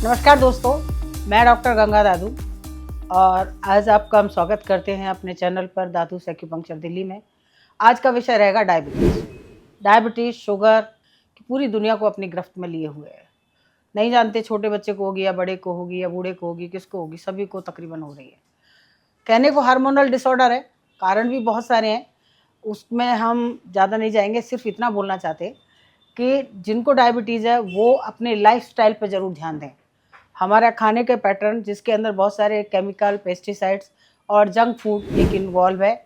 नमस्कार दोस्तों, मैं डॉक्टर गंगा दादू और आज आपका हम स्वागत करते हैं अपने चैनल पर दादू एक्यूपंक्चर दिल्ली में। आज का विषय रहेगा डायबिटीज़, शुगर की पूरी दुनिया को अपनी गिरफ्त में लिए हुए है। नहीं जानते छोटे बच्चे को होगी या बड़े को होगी या बूढ़े को होगी, किसको होगी, सभी को तकरीबन हो रही है। कहने को हार्मोनल डिसऑर्डर है, कारण भी बहुत सारे हैं, उसमें हम ज़्यादा नहीं जाएंगे। सिर्फ इतना बोलना चाहते कि जिनको डायबिटीज़ है वो अपने लाइफस्टाइल पर ज़रूर ध्यान दें। हमारा खाने के पैटर्न जिसके अंदर बहुत सारे केमिकल, पेस्टिसाइड्स और जंक फूड एक इन्वॉल्व है।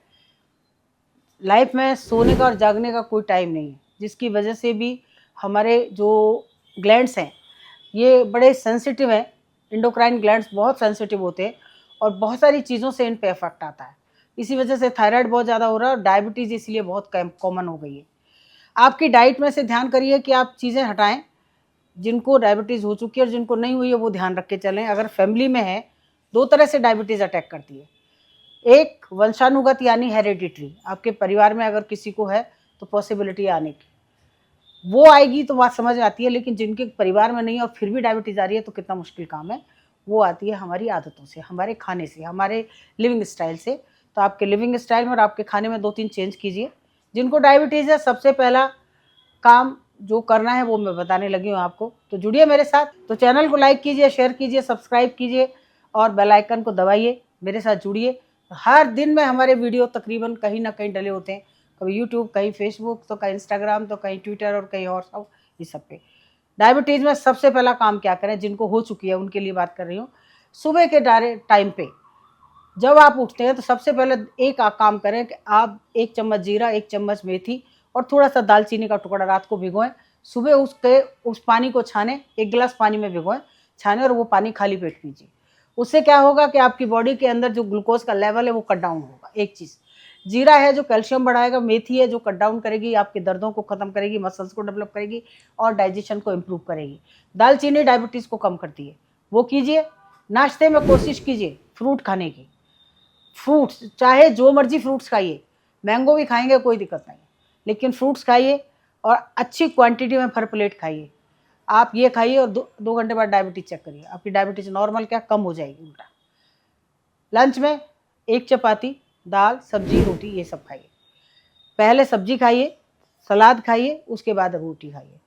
लाइफ में सोने का और जागने का कोई टाइम नहीं है, जिसकी वजह से भी हमारे जो ग्लैंड्स हैं ये बड़े सेंसिटिव हैं। इंडोक्राइन ग्लैंड्स बहुत सेंसिटिव होते हैं और बहुत सारी चीज़ों से इन पे इफेक्ट आता है। इसी वजह से थायराइड बहुत ज़्यादा हो रहा है और डायबिटीज़ इसलिए बहुत कॉमन हो गई है। आपकी डाइट में से ध्यान करिए कि आप चीज़ें हटाएं। जिनको डायबिटीज़ हो चुकी है और जिनको नहीं हुई है वो ध्यान रख के चलें। अगर फैमिली में है, दो तरह से डायबिटीज़ अटैक करती है। एक वंशानुगत यानी हेरिडिटरी, आपके परिवार में अगर किसी को है तो पॉसिबिलिटी आने की वो आएगी तो बात समझ आती है, लेकिन जिनके परिवार में नहीं है और फिर भी डायबिटीज़ आ रही है तो कितना मुश्किल काम है। वो आती है हमारी आदतों से, हमारे खाने से, हमारे लिविंग स्टाइल से। तो आपके लिविंग स्टाइल में और आपके खाने में 2-3 चेंज कीजिए। जिनको डायबिटीज़ है, सबसे पहला काम जो करना है वो मैं बताने लगी हूँ आपको, तो जुड़िए मेरे साथ। तो चैनल को लाइक कीजिए, शेयर कीजिए, सब्सक्राइब कीजिए और बेल आइकन को दबाइए। मेरे साथ जुड़िए। हर दिन में हमारे वीडियो तकरीबन कहीं ना कहीं डले होते हैं, कभी यूट्यूब, कहीं फेसबुक, तो कहीं इंस्टाग्राम, तो कहीं ट्विटर और कहीं और सब, ये सब पे। डायबिटीज़ में सबसे पहला काम क्या करें, जिनको हो चुकी है उनके लिए बात कर रही हूँ। सुबह के टाइम पे जब आप उठते हैं तो सबसे पहले एक काम करें कि आप 1 चम्मच जीरा, 1 चम्मच मेथी और थोड़ा सा दालचीनी का टुकड़ा रात को भिगोएं। सुबह उस पानी को छानें, 1 गिलास पानी में भिगोएं, छानें और वो पानी खाली पेट पीजिए। उससे क्या होगा कि आपकी बॉडी के अंदर जो ग्लूकोज का लेवल है वो कट डाउन होगा। एक चीज़, जीरा है जो कैल्शियम बढ़ाएगा, मेथी है जो कट डाउन करेगी, आपके दर्दों को खत्म करेगी, मसल्स को डेवलप करेगी और डाइजेशन को इम्प्रूव करेगी। दालचीनी डायबिटीज़ को कम करती है, वो कीजिए। नाश्ते में कोशिश कीजिए फ्रूट खाने की। फ्रूट्स चाहे जो मर्जी फ्रूट्स खाइए, मैंगो भी खाएंगे कोई दिक्कत नहीं, लेकिन फ्रूट्स खाइए और अच्छी क्वांटिटी में भर प्लेट खाइए। आप ये खाइए और 2 घंटे बाद डायबिटीज़ चेक करिए, आपकी डायबिटीज़ नॉर्मल क्या कम हो जाएगी उल्टा। लंच में 1 चपाती, दाल, सब्जी, रोटी ये सब खाइए। पहले सब्जी खाइए, सलाद खाइए, उसके बाद रोटी खाइए।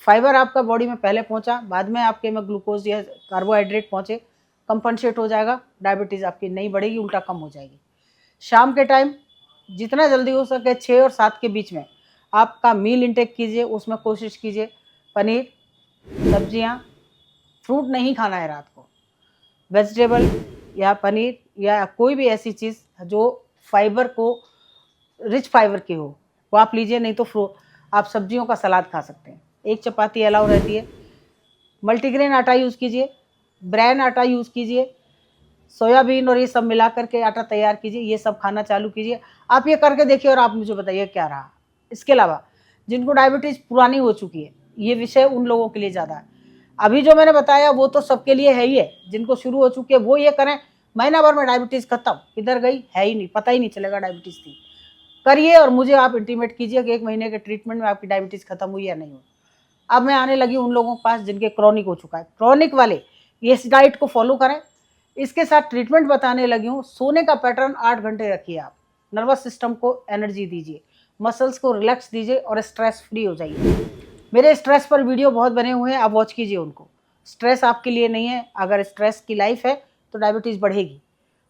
फाइबर आपका बॉडी में पहले पहुंचा, बाद में आपके में ग्लूकोज या कार्बोहाइड्रेट पहुंचे, कंपनसेट हो जाएगा, डायबिटीज़ आपकी नहीं बढ़ेगी, उल्टा कम हो जाएगी। शाम के टाइम जितना जल्दी हो सके 6 और 7 के बीच में आपका मील इंटेक कीजिए। उसमें कोशिश कीजिए पनीर, सब्जियां, फ्रूट नहीं खाना है रात को। वेजिटेबल या पनीर या कोई भी ऐसी चीज़ जो फाइबर को रिच फाइबर की हो वो आप लीजिए, नहीं तो आप सब्जियों का सलाद खा सकते हैं। 1 चपाती अलाउ रहती है। मल्टीग्रेन आटा यूज़ कीजिए, ब्रैन आटा यूज़ कीजिए, सोयाबीन और ये सब मिला करके आटा तैयार कीजिए, ये सब खाना चालू कीजिए। आप ये करके देखिए और आप मुझे बताइए क्या रहा। इसके अलावा जिनको डायबिटीज़ पुरानी हो चुकी है, ये विषय उन लोगों के लिए ज़्यादा है। अभी जो मैंने बताया वो तो सबके लिए है ही है। जिनको शुरू हो चुकी है वो ये करें, महीना भर में डायबिटीज़ खत्म, किधर गई है ही नहीं, पता ही नहीं चलेगा डायबिटीज़ थी। करिए और मुझे आप इंटीमेट कीजिए कि 1 महीने के ट्रीटमेंट में आपकी डायबिटीज़ खत्म हुई या नहीं हुई। अब मैं आने लगी उन लोगों के पास जिनके क्रॉनिक हो चुका है। क्रॉनिक वाले इस डाइट को फॉलो करें। इसके साथ ट्रीटमेंट बताने लगी हूँ। सोने का पैटर्न 8 घंटे रखिए आप। नर्वस सिस्टम को एनर्जी दीजिए, मसल्स को रिलैक्स दीजिए और स्ट्रेस फ्री हो जाइए। मेरे स्ट्रेस पर वीडियो बहुत बने हुए हैं, आप वॉच कीजिए उनको। स्ट्रेस आपके लिए नहीं है। अगर स्ट्रेस की लाइफ है तो डायबिटीज़ बढ़ेगी।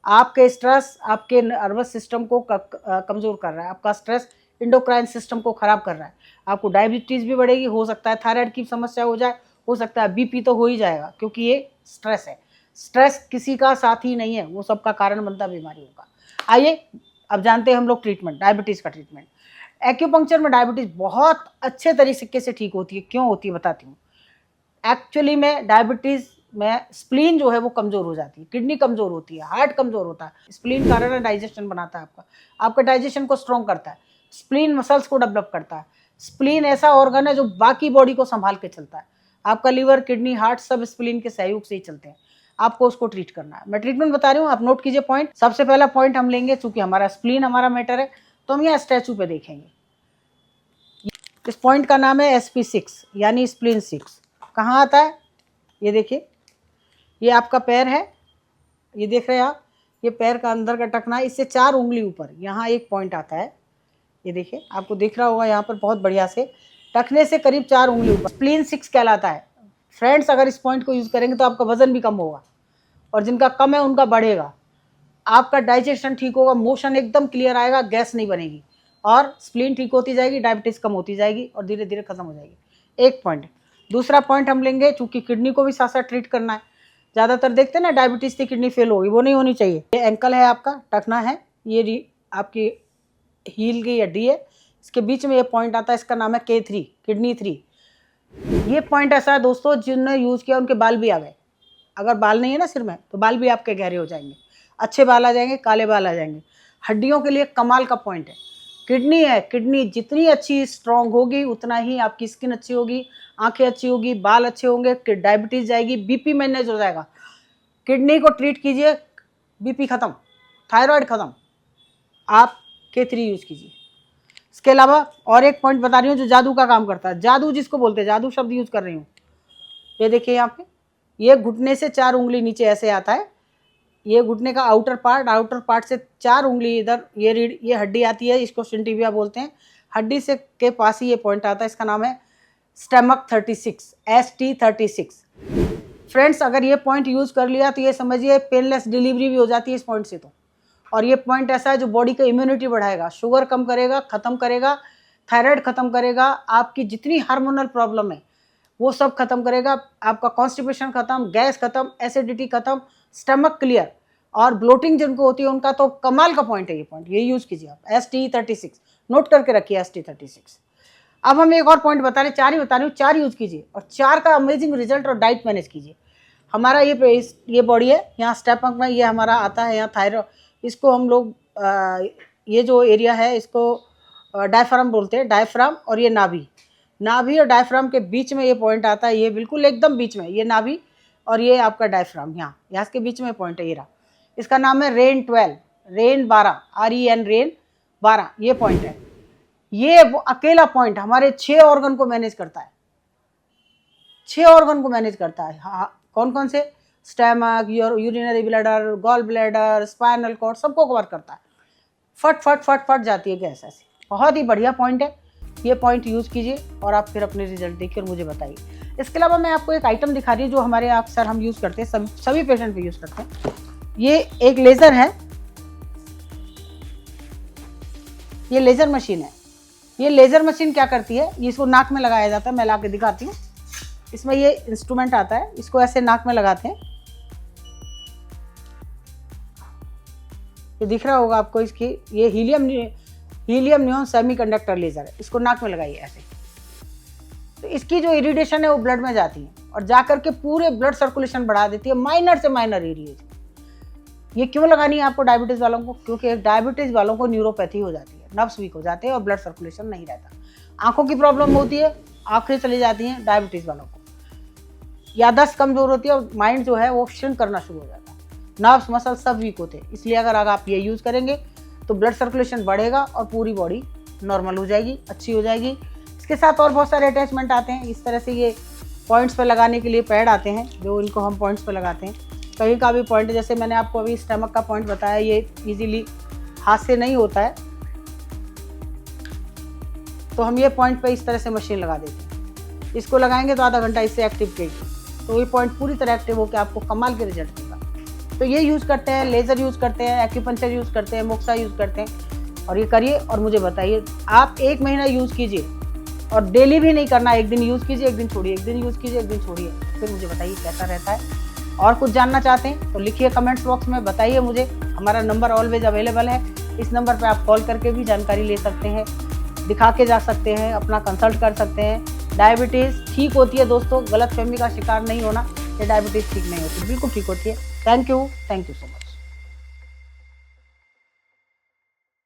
आपके स्ट्रेस आपके नर्वस सिस्टम को कमज़ोर कर रहा है। आपका स्ट्रेस इंडोक्राइन सिस्टम को ख़राब कर रहा है। आपको डायबिटीज़ भी बढ़ेगी, हो सकता है थायराइड की समस्या हो जाए, हो सकता है बीपी तो हो ही जाएगा, क्योंकि ये स्ट्रेस है। स्ट्रेस किसी का साथी नहीं है, वो सबका कारण बनता बीमारियों का। आइए अब जानते हैं हम लोग ट्रीटमेंट, डायबिटीज़ का ट्रीटमेंट। एक्यूपंक्चर में डायबिटीज़ बहुत अच्छे तरीके से ठीक होती है। क्यों होती है बताती हूँ। एक्चुअली में डायबिटीज़ में स्प्लीन जो है वो कमज़ोर हो जाती है, किडनी कमज़ोर होती है, हार्ट कमज़ोर होता है। स्प्लीन कारण डाइजेशन बनाता है, आपका डाइजेशन को स्ट्रॉन्ग करता है। स्प्लीन मसल्स को डेवलप करता है। स्प्लीन ऐसा ऑर्गन है जो बाकी बॉडी को संभाल के चलता है। आपका लीवर, किडनी, हार्ट सब स्प्लीन के सहयोग से ही चलते हैं। आपको उसको ट्रीट करना है। मैं ट्रीटमेंट बता रही हूँ, आप नोट कीजिए पॉइंट। सबसे पहला पॉइंट हम लेंगे, चूंकि हमारा स्प्लीन हमारा मैटर है, तो हम यहाँ स्टैचू पे देखेंगे। इस पॉइंट का नाम है SP6 यानी स्प्लीन 6। कहाँ आता है ये देखिए, ये आपका पैर है, ये देख रहे हैं आप, ये पैर का अंदर का टखना है, इससे 4 उंगली ऊपर यहाँ एक पॉइंट आता है। ये देखिए, आपको दिख रहा होगा यहाँ पर बहुत बढ़िया से, टखने से करीब 4 उंगली ऊपर स्प्लीन 6 कहलाता है। फ्रेंड्स, अगर इस पॉइंट को यूज़ करेंगे तो आपका वजन भी कम होगा, और जिनका कम है उनका बढ़ेगा। आपका डाइजेशन ठीक होगा, मोशन एकदम क्लियर आएगा, गैस नहीं बनेगी, और स्प्लीन ठीक होती जाएगी, डायबिटीज़ कम होती जाएगी और धीरे धीरे खत्म हो जाएगी। एक पॉइंट। दूसरा पॉइंट हम लेंगे, चूँकि किडनी को भी साथ साथ ट्रीट करना है। ज़्यादातर देखते हैं ना डायबिटीज़ से किडनी फेल होगी, वो नहीं होनी चाहिए। ये एंकल है आपका, टखना है, ये आपकी हील की हड्डी है, इसके बीच में ये पॉइंट आता है, इसका नाम है K3, किडनी 3। ये पॉइंट ऐसा है दोस्तों, जिन्होंने यूज़ किया उनके बाल भी आ गए। अगर बाल नहीं है ना सिर में, तो बाल भी आपके गहरे हो जाएंगे, अच्छे बाल आ जाएंगे, काले बाल आ जाएंगे। हड्डियों के लिए कमाल का पॉइंट है। किडनी है, किडनी जितनी अच्छी स्ट्रांग होगी उतना ही आपकी स्किन अच्छी होगी, आंखें अच्छी होगी, बाल अच्छे होंगे, डायबिटीज़ जाएगी, बीपी मैनेज हो जाएगा। किडनी को ट्रीट कीजिए, बीपी खत्म, थायराइड खत्म, आप K3 यूज़ कीजिए। इसके अलावा और एक पॉइंट बता रही हूँ जो जादू का काम करता है। जादू जिसको बोलते हैं, जादू शब्द यूज़ कर रही हूँ। ये देखिए यहाँ पे, ये घुटने से 4 उंगली नीचे ऐसे आता है, ये घुटने का आउटर पार्ट से 4 उंगली इधर ये हड्डी आती है, इसको सिंटिविया बोलते हैं। हड्डी से के पास ही ये पॉइंट आता है, इसका नाम है स्टमक 36, ST36। फ्रेंड्स, अगर ये पॉइंट यूज़ कर लिया तो ये समझिए पेनलेस डिलीवरी भी हो जाती है इस पॉइंट से तो। और ये पॉइंट ऐसा है जो बॉडी का इम्यूनिटी बढ़ाएगा, शुगर कम करेगा, ख़त्म करेगा, थायराइड ख़त्म करेगा, आपकी जितनी हार्मोनल प्रॉब्लम है वो सब खत्म करेगा, आपका कॉन्स्टिपेशन खत्म, गैस खत्म, एसिडिटी खत्म, स्टमक क्लियर, और ब्लोटिंग जिनको होती है उनका तो कमाल का पॉइंट है ये पॉइंट। ये यूज़ कीजिए आप, ST36, नोट करके रखिए ST36। अब हम एक और पॉइंट बता रहे, 4 ही बता रही हूँ, 4 यूज़ कीजिए और 4 का अमेजिंग रिजल्ट, और डाइट मैनेज कीजिए। हमारा ये बॉडी है, यहाँ स्टमक में ये हमारा आता है, यहाँ थायराइड, इसको हम लोग ये जो एरिया है इसको डायफ्राम बोलते हैं, डायफ्राम, और ये नाभि और डायफ्राम के बीच में ये पॉइंट आता है, ये बिल्कुल एकदम बीच में, ये नाभि और ये आपका डायफ्राम, यहाँ के बीच में पॉइंट है ये रहा। इसका नाम है रेन 12, रेन 12, REN, रेन 12, ये पॉइंट है। ये वो अकेला पॉइंट हमारे 6 ऑर्गन को मैनेज करता है, 6 ऑर्गन को मैनेज करता है। हाँ, कौन कौन से? Stomach, urinary bladder, gall bladder, spinal cord, सबको कवर करता है। फट फट फट फट जाती है गैस ऐसी। बहुत ही बढ़िया पॉइंट है, ये पॉइंट यूज़ कीजिए और आप फिर अपने रिजल्ट देखिए और मुझे बताइए। इसके अलावा मैं आपको एक आइटम दिखा रही हूँ जो हमारे अक्सर हम यूज़ करते हैं, सभी पेशेंट पे यूज़ करते हैं। ये एक लेज़र है, ये लेज़र मशीन है। ये लेज़र मशीन क्या करती है, इसको नाक में लगाया जाता है, मैं ला के दिखाती हूँ। इसमें ये इंस्ट्रूमेंट आता है, इसको ऐसे नाक में लगाते हैं, ये दिख रहा होगा आपको, इसकी ये हीलियम नियॉन सेमीकंडक्टर लेज़र है, इसको नाक में लगाइए ऐसे। तो इसकी जो इरिटेशन है वो ब्लड में जाती है और जाकर के पूरे ब्लड सर्कुलेशन बढ़ा देती है, माइनर से माइनर एरिया। ये क्यों लगानी है आपको डायबिटीज़ वालों को? क्योंकि डायबिटीज़ वालों को न्यूरोपैथी हो जाती है, नर्व्स वीक हो जाते हैं और ब्लड सर्कुलेशन नहीं रहता। आंखों की प्रॉब्लम होती है, आंखें चली जाती हैं डायबिटीज़ वालों को, याददाश्त कमजोर होती है और माइंड जो है वो श्रिंक करना शुरू हो जाता है, नर्व्स मसल सब वीक होते हैं। इसलिए अगर आप ये यूज़ करेंगे तो ब्लड सर्कुलेशन बढ़ेगा और पूरी बॉडी नॉर्मल हो जाएगी, अच्छी हो जाएगी। इसके साथ और बहुत सारे अटैचमेंट आते हैं, इस तरह से ये पॉइंट्स पे लगाने के लिए पैड आते हैं जो इनको हम पॉइंट्स पे लगाते हैं। कहीं का भी पॉइंट, जैसे मैंने आपको अभी स्टमक का पॉइंट बताया, ये इजीली हाथ से नहीं होता है, तो हम ये पॉइंट पे इस तरह से मशीन लगा देते हैं। इसको लगाएंगे तो आधा घंटा इससे एक्टिव करेगी, तो ये पॉइंट पूरी तरह एक्टिव होकर आपको कमाल के रिजल्ट देगा। तो ये यूज़ करते हैं, लेज़र यूज़ करते हैं, एक्यूपंक्चर यूज़ करते हैं, मोक्सा यूज़ करते हैं, और ये करिए और मुझे बताइए। आप 1 महीना यूज़ कीजिए और डेली भी नहीं करना, एक दिन यूज़ कीजिए, एक दिन छोड़िए, एक दिन यूज़ कीजिए, एक दिन छोड़िए, फिर मुझे बताइए कैसा रहता है। और कुछ जानना चाहते हैं तो लिखिए कमेंट्स बॉक्स में, बताइए मुझे। हमारा नंबर ऑलवेज अवेलेबल है, इस नंबर पर आप कॉल करके भी जानकारी ले सकते हैं, दिखा के जा सकते हैं, अपना कंसल्ट कर सकते हैं। डायबिटीज़ ठीक होती है दोस्तों, गलतफहमी का शिकार नहीं होना, ये डायबिटीज़ ठीक नहीं होती, बिल्कुल ठीक होती है। Thank you so much.